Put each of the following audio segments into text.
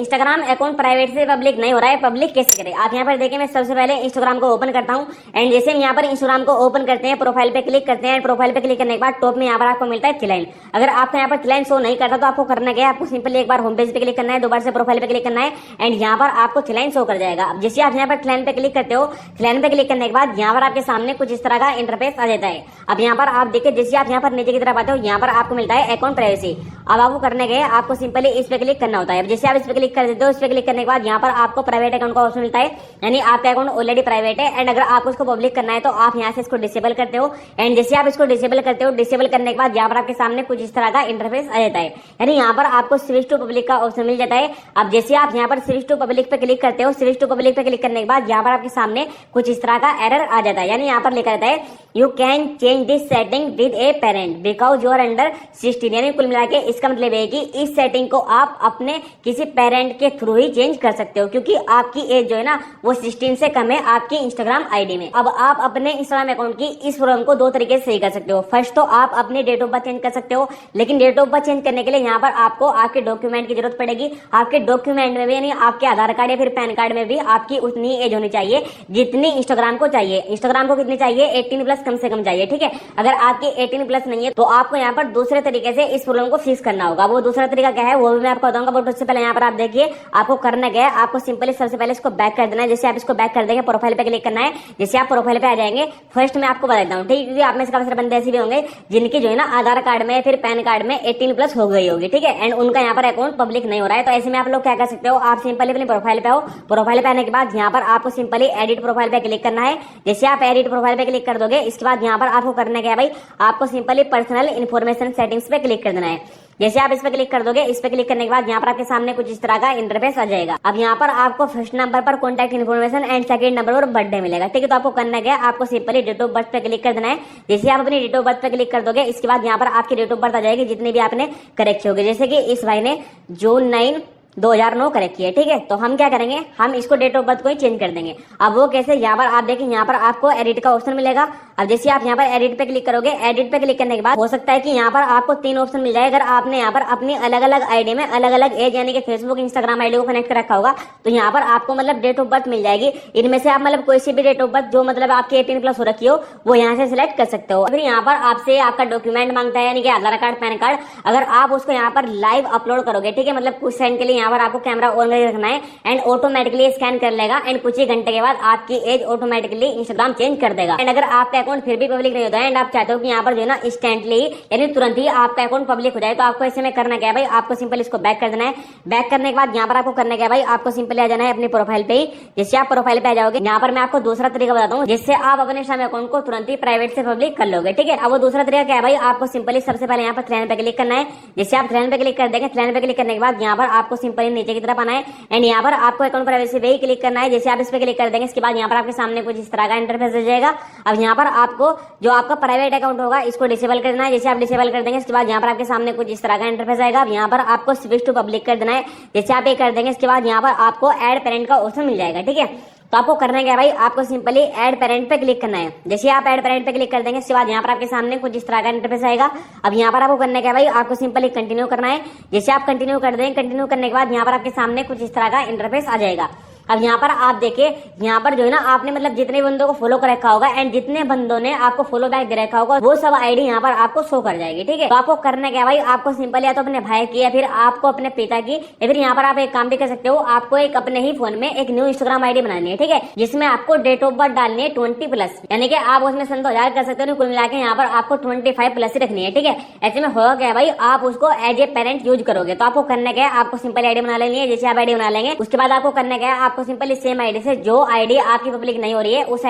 Instagram account private से public नहीं हो रहा है, पब्लिक कैसे करें। आप यहाँ पर देखिए, मैं सबसे पहले इंस्टाग्राम को ओपन करता हूँ एंड जैसे हम यहाँ पर इंस्टाग्राम को ओपन करते हैं, प्रोफाइल पे क्लिक करते हैं। प्रोफाइल पे क्लिक करने के बाद टॉप में यहाँ पर आपको मिलता है थ्री लाइन। अगर आपको यहाँ पर थ्री लाइन शो नहीं करता तो आपको करना क्या है, आपको सिंपली एक बार होम पेज पे क्लिक करना है, दोबारा से प्रोफाइल पे क्लिक करना है एंड यहाँ पर आपको थ्री लाइन शो कर जाएगा। अब जैसे आप यहाँ पर थ्री लाइन पे क्लिक करते हो, थ्री लाइन पे क्लिक करने के बाद यहाँ पर आपके सामने कुछ इस तरह का इंटरफेस आ जाता है। अब यहाँ पर आप देखिए, जैसे आप यहाँ पर नीचे की तरफ आते हो, यहाँ पर आपको मिलता है अकाउंट प्राइवेसी। अब आपको करने गए, आपको सिंपली इस पे क्लिक करना होता है। जैसे आप इस पे क्लिक कर देते हो, इस पे क्लिक करने के बाद यहाँ पर आपको प्राइवेट अकाउंट का ऑप्शन मिलता है, यानी आपका अकाउंट ऑलरेडी प्राइवेट है एंड अगर आपको इसको पब्लिक करना है तो आप यहाँ से इसको डिसेबल करते हो एंड जैसे आप इसको डिसेबल करते हो, डिसेबल करने के बाद यहाँ पर आपके सामने कुछ इस तरह का इंटरफेस आ जाता है, यानी यहाँ पर आपको स्विच टू पब्लिक का ऑप्शन मिल जाता है। अब जैसे आप यहाँ पर स्विच टू पब्लिक पे क्लिक करते हो, स्विच टू पब्लिक पे क्लिक करने के बाद यहाँ पर आपके सामने कुछ इस तरह का एरर आ जाता है, यानी यहाँ पर लिखा रहता है you can change this setting with a parent because you are under 16। यानी कुल मिला के इसका मतलब है कि इस सेटिंग को आप अपने किसी पेरेंट के थ्रू ही चेंज कर सकते हो, क्योंकि आपकी एज जो है ना वो 16 से कम है आपकी इंस्टाग्राम आईडी में। अब आप अपने इंस्टाग्राम अकाउंट की इस प्रॉब्लम को दो तरीके से सही कर सकते हो। फर्स्ट तो आप अपनी डेट ऑफ बर्थ चेंज कर सकते हो, लेकिन डेट ऑफ बर्थ चेंज करने के लिए यहाँ पर आपको आपके डॉक्यूमेंट की जरूरत पड़ेगी। आपके डॉक्यूमेंट में भी, यानी आपके आधार कार्ड या फिर पैन कार्ड में भी आपकी उतनी एज होनी चाहिए जितनी इंस्टाग्राम को चाहिए। इंस्टाग्राम को कितनी चाहिए, 18+ कम से कम चाहिए, ठीक है। अगर आपकी 18+ नहीं है तो आपको यहाँ पर दूसरे तरीके से इस प्रॉब्लम को फिक्स करना होगा। वो दूसरा तरीका क्या है वो भी मैं आपको बताऊंगा, बट उससे पहले यहाँ पर आप देखिए, आपको करना क्या है, आपको सिंपली सबसे पहले इसको बैक कर देना है। जैसे आप इसको बैक कर देंगे, प्रोफाइल पे क्लिक करना है। जैसे आप प्रोफाइल पे आ जाएंगे, फर्स्ट मैं आपको बताता हूँ, ठीक है, क्योंकि आप में से काफी सारे बंदे ऐसे भी होंगे जिनकी जो है ना आधार कार्ड में फिर पैन कार्ड में 18+ हो गई होगी, ठीक है, एंड उनका यहाँ पर अकाउंट पब्लिक नहीं हो रहा है। तो ऐसे में आप लोग क्या कर सकते हो, आप सिंपली अपनी प्रोफाइल पे आओ। प्रोफाइल पे आने के बाद यहाँ पर आपको सिंपली एडिट प्रोफाइल पे क्लिक करना है। जैसे आप एडिट प्रोफाइल पे क्लिक कर दोगे, इसके बाद यहाँ पर आपको करना क्या है भाई, आपको सिंपली पर्सनल इन्फॉर्मेशन सेटिंग्स पे क्लिक कर देना है। जैसे आप इस पे क्लिक कर दोगे, इस पे क्लिक करने के बाद यहाँ पर आपके सामने कुछ इस तरह का इंटरफेस आ जाएगा। अब यहाँ पर आपको फर्स्ट नंबर पर contact information and second number पर बर्थडे मिलेगा, ठीक है। तो आपको करना क्या है, आपको सिंपली डेट ऑफ बर्थ पे क्लिक कर देना है। जैसे आप अपनी डेट ऑफ बर्थ पे क्लिक कर दोगे, इसके बाद यहाँ पर आपकी डेट ऑफ बर्थ आ जाएगी जितनी भी आपने करेक्ट होगी। जैसे कि इस भाई ने जून 9 2009 करेक्ट किया, ठीक है। तो हम क्या करेंगे, हम इसको डेट ऑफ बर्थ को ही चेंज कर देंगे। अब वो कैसे, यहाँ पर आप देखिए, यहाँ पर आपको एडिट का ऑप्शन मिलेगा। अब जैसे आप यहाँ पर एडिट पे क्लिक करोगे, एडिट पे क्लिक करने के बाद हो सकता है कि यहाँ पर आपको 3 ऑप्शन मिल जाए। अगर आपने यहाँ पर अपनी अलग अलग आईडी में अलग अलग एज यानी कि फेसबुक इंस्टाग्राम आईडी को कनेक्ट कर रखा होगा, तो यहाँ पर आपको मतलब डेट ऑफ बर्थ मिल जाएगी। इनमें से आप मतलब कोई सी भी डेट ऑफ बर्थ जो मतलब आपकी 18+ हो रखी हो वो यहाँ से सिलेक्ट कर सकते हो। फिर यहाँ पर आपसे आपका डॉक्यूमेंट मांगता है, यानी कि आधार कार्ड पैन कार्ड। अगर आप उसको यहाँ पर लाइव अपलोड करोगे, ठीक है, मतलब कुछ सेकंड के लिए यहाँ पर आपको कैमरा ऑन रखना है एंड ऑटोमेटिकली स्कैन कर लेगा एंड कुछ ही घंटे के बाद आपकी एज ऑटोमेटिकली इंस्टाग्राम चेंज कर देगा। एंड अगर आपका अकाउंट फिर भी पब्लिक नहीं होता है एंड आप चाहते हो कि यहाँ पर जो है ना इंस्टेंटली यानी तुरंत ही आपका अकाउंट पब्लिक हो जाए, तो आपको ऐसे में करना क्या है भाई, आपको सिंपल इसको बैक कर देना है। बैक करने के बाद यहाँ पर आपको करना क्या है भाई, आपको सिंपली आ जाना है अपनी प्रोफाइल पे ही। जैसे आप प्रोफाइल पे आ जाओगे, यहाँ पर मैं आपको दूसरा तरीका बताता हूँ जिससे आप अपने इंस्टाग्राम अकाउंट को तुरंत ही प्राइवेट से पब्लिक कर लोगे, ठीक है। अब वो दूसरा तरीका क्या है भाई, आपको सिंपली सबसे पहले यहाँ पर थ्री लाइन पे क्लिक करना है। जैसे आप थ्री लाइन पे क्लिक कर देंगे, थ्री लाइन पे क्लिक करने के बाद यहाँ पर आपको सिंपली नीचे की तरफ आना है एंड यहाँ पर आपको अकाउंट प्राइवेसी पे ही क्लिक करना है। जैसे आप इस पे क्लिक कर देंगे, इसके बाद यहाँ पर आपके सामने कुछ इस तरह का इंटरफेस आ जाएगा। अब यहाँ पर आपको जो आपका प्राइवेट अकाउंट होगा इसको डिसेबल करना है। जैसे आप डिसेबल कर देंगे, इसके बाद यहाँ पर आपके सामने कुछ इस तरह का इंटरफेस आएगा। अब यहाँ पर आपको स्विच टू पब्लिक कर देना है। जैसे आप ये कर देंगे, इसके बाद यहाँ पर आपको ऐड पेरेंट का ऑप्शन मिल जाएगा, ठीक है। तो आपको करना क्या है भाई, आपको सिंपली ऐड पेरेंट पे क्लिक करना है। जैसे आप ऐड पेरेंट पे क्लिक कर देंगे, इसके बाद यहाँ पर आपके सामने कुछ इस तरह का इंटरफेस आएगा। अब यहाँ पर आपको करना क्या है भाई, आपको सिंपली कंटिन्यू करना है। जैसे आप कंटिन्यू कर देंगे, कंटिन्यू करने के बाद यहाँ पर आपके सामने कुछ इस तरह का इंटरफेस आ जाएगा। अब यहाँ पर आप देखिए, यहाँ पर जो है ना आपने मतलब जितने बंदों को फॉलो कर रखा होगा एंड जितने बंदों ने आपको फॉलो बैक दे रखा होगा वो सब आईडी यहाँ पर आपको शो कर जाएगी, ठीक है। तो आपको करना क्या भाई, आपको सिंपल या तो अपने भाई की या फिर आपको अपने पिता की या फिर यहाँ पर आप एक काम भी कर सकते हो, आपको एक अपने ही फोन में एक न्यू इंस्टाग्राम आईडी बनानी है, ठीक है, जिसमें आपको डेट ऑफ बर्थ डालनी है 20+, यानी कि आप उसमें सन 2000 कर सकते हो, कुल मिला के यहाँ पर आपको 25+ ही रखनी है, ठीक है। ऐसे में होगा क्या भाई, आप उसको एज ए पेरेंट यूज करोगे। तो आपको करना क्या है, आपको सिंपल आईडी बना लेनी है। जैसे आप आईडी बना लेंगे, उसके बाद आपको करना क्या है, आपको सिंपली सेम आईडी से जो आईडी आपकी पब्लिक नहीं हो रही है उस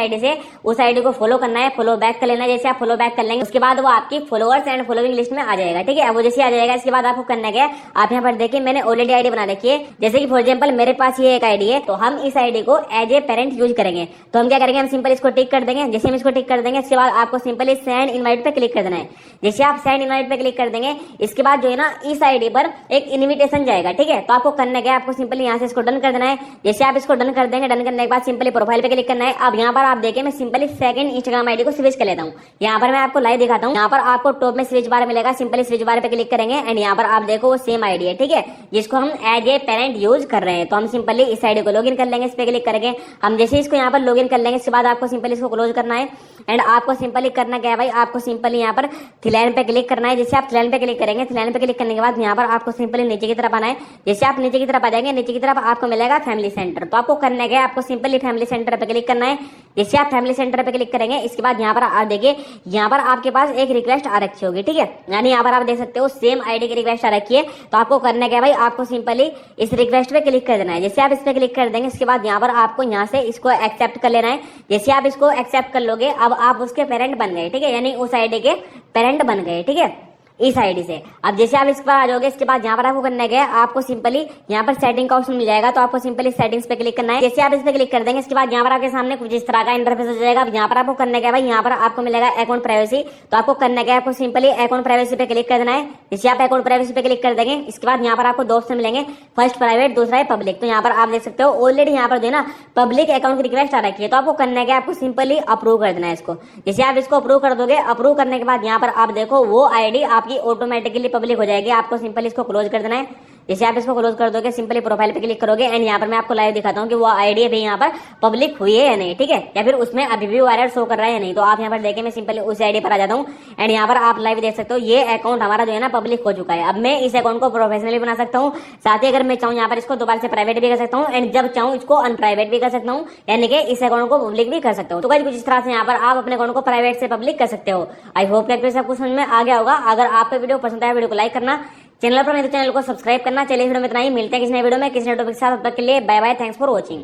आईडी को फॉलो करना है, फॉलो बैक कर लेना है। जैसे आप फॉलो बैक कर लेंगे, उसके बाद वो आपकी फॉलोअर्स एंड फॉलोइंग लिस्ट में आ जाएगा, ठीक है। वो जैसे आ जाएगा, इसके बाद आपको करना क्या है, आप यहाँ पर देखिए मैंने ऑलरेडी आईडी बना रखी है। जैसे कि फॉर एग्जांपल मेरे पास ये एक आईडी है, तो हम इस आईडी को एज ए पेरेंट यूज करेंगे। तो हम क्या करेंगे, हम सिंपल इसको टिक कर देंगे। जैसे हम इसको टिक कर देंगे, इसके बाद आपको सिंपली सेंड इनवाइट पे क्लिक कर देना है। जैसे आप सेंड इनवाइट पे क्लिक कर देंगे, इसके बाद जो है ना इस आईडी पर एक इन्विटेशन जाएगा, ठीक है। तो आपको करना क्या है, आपको सिंपली यहाँ से इसको डन कर देना है। जैसे आप आप इसको डन कर देंगे, डन करने के बाद सिंपली प्रोफाइल पे क्लिक करना है। अब यहाँ पर आप देखिए मैं सिंपली सेकंड इंस्टाग्राम आईडी को स्विच कर लेता हूँ। यहाँ पर मैं आपको लाइव दिखाता हूँ। यहाँ पर आपको टॉप में स्विच बार मिलेगा, सिंपली स्विच बार पे क्लिक करेंगे एंड यहाँ पर आप देखो वो सेम आईडी है, ठीक है, जिसको हम एज ए पेरेंट यूज कर रहे हैं। तो हम सिंपली इस आईडी को लॉगिन कर लेंगे, इस पे क्लिक करेंगे। हम जैसे इसको यहाँ पर लॉगिन कर लेंगे, इसके बाद आपको सिंपली इसको क्लोज करना है एंड आपको सिंपली करना क्या है भाई, आपको सिंपली यहाँ पर थ्री पे क्लिक करना है। जैसे आप थ्री पे क्लिक करेंगे, थ्री पे क्लिक करने के बाद यहाँ पर आपको सिंपली नीचे की तरफ आना है। जैसे आप नीचे की तरफ आ जाएंगे, नीचे की तरफ आपको मिलेगा फैमिली सेंटर। तो आपको करना क्या है, आपको सिंपली फैमिली सेंटर पे क्लिक करना है। जैसे आप फैमिली सेंटर पे क्लिक करेंगे, इसके बाद यहाँ पर आप देखिए यहाँ पर आपके पास एक रिक्वेस्ट आ रखी होगी, ठीक है, यानी यहाँ पर आप देख सकते हो सेम आईडी की रिक्वेस्ट आ रखी है। तो आपको करना क्या है भाई, आपको सिंपली इस रिक्वेस्ट पे क्लिक कर देना है। जैसे आप इस पे क्लिक कर देंगे, इसके बाद यहाँ पर आपको यहाँ से इसको एक्सेप्ट कर लेना है। जैसे आप इसको एक्सेप्ट कर लोगे, अब आप उसके पेरेंट बन गए, ठीक है, यानी उस आईडी के पेरेंट बन गए, ठीक है, इस आईडी से। अब जैसे आप इस पर आ जाओगे, इसके बाद यहाँ पर आपको करना है, आपको सिंपली यहाँ पर सेटिंग का ऑप्शन मिल जाएगा। तो आपको सिंपली सेटिंग्स पे क्लिक करना है। जैसे आप इस पे क्लिक कर देंगे, इसके बाद यहाँ पर आपके सामने कुछ इस तरह का इंटरफेस हो जाएगा। अब यहाँ पर आपको करना क्या है भाई, यहाँ पर आपको मिलेगा अकाउंट प्राइवेसी। तो आपको करना क्या है, आपको सिंपली अकाउंट प्राइवेसी पे क्लिक कर देना है। जैसे आप अकाउंट प्राइवेसी पे क्लिक कर देंगे, इसके बाद यहाँ पर आपको दो ऑप्शन मिलेंगे, फर्स्ट प्राइवेट, दूसरा है पब्लिक। तो यहाँ पर आप देख सकते हो ऑलरेडी यहाँ पर जो है ना पब्लिक अकाउंट की रिक्वेस्ट आ रखी है। तो आपको करना क्या है, आपको सिंपली अप्रूव कर देना है इसको। जैसे आप इसको अप्रूव कर दोगे, अप्रूव करने के बाद यहाँ पर आप देखो वो आईडी आपकी ऑटोमेटिकली पब्लिक हो जाएगी। आपको सिंपली इसको क्लोज कर देना है। जैसे आप इसको क्लोज कर दोगे, सिंपली प्रोफाइल पे क्लिक करोगे एंड यहाँ पर मैं आपको लाइव दिखाता हूँ कि वो आईडी अभी यहाँ पर पब्लिक हुई है या नहीं, ठीक है, या फिर उसमें अभी भी वायरल शो कर रहा है या नहीं। तो आप यहाँ पर देखें, मैं सिंपली उस आईडी पर आ जाता हूँ एंड यहाँ पर आप लाइव देख सकते हो ये अकाउंट हमारा जो है ना पब्लिक हो चुका है। अब मैं इस अकाउंट को प्रोफेशनली बना सकता हूँ, साथ ही अगर मैं चाहूँ यहाँ पर इसको दोबारा से प्राइवेट भी कर सकता हूँ एंड जब चाहूँ इसको अनप्राइवेट भी कर सकता हूँ, यानी कि इस अकाउंट को पब्लिक भी कर सकता हूँ। तो गाइस कुछ इस तरह से यहाँ पर आप अपने अकाउंट को प्राइवेट से पब्लिक कर सकते हो। आई होप कि सब कुछ समझ में आ गया होगा। अगर आपको वीडियो पसंद आया, वीडियो को लाइक करना, चैनल पर नहीं तो चैनल को सब्सक्राइब करना। चलिए वीडियो में इतना ही, मिलते हैं किसी नए वीडियो में किसी नए टॉपिक के साथ। तब तक के लिए bye bye, thanks for watching.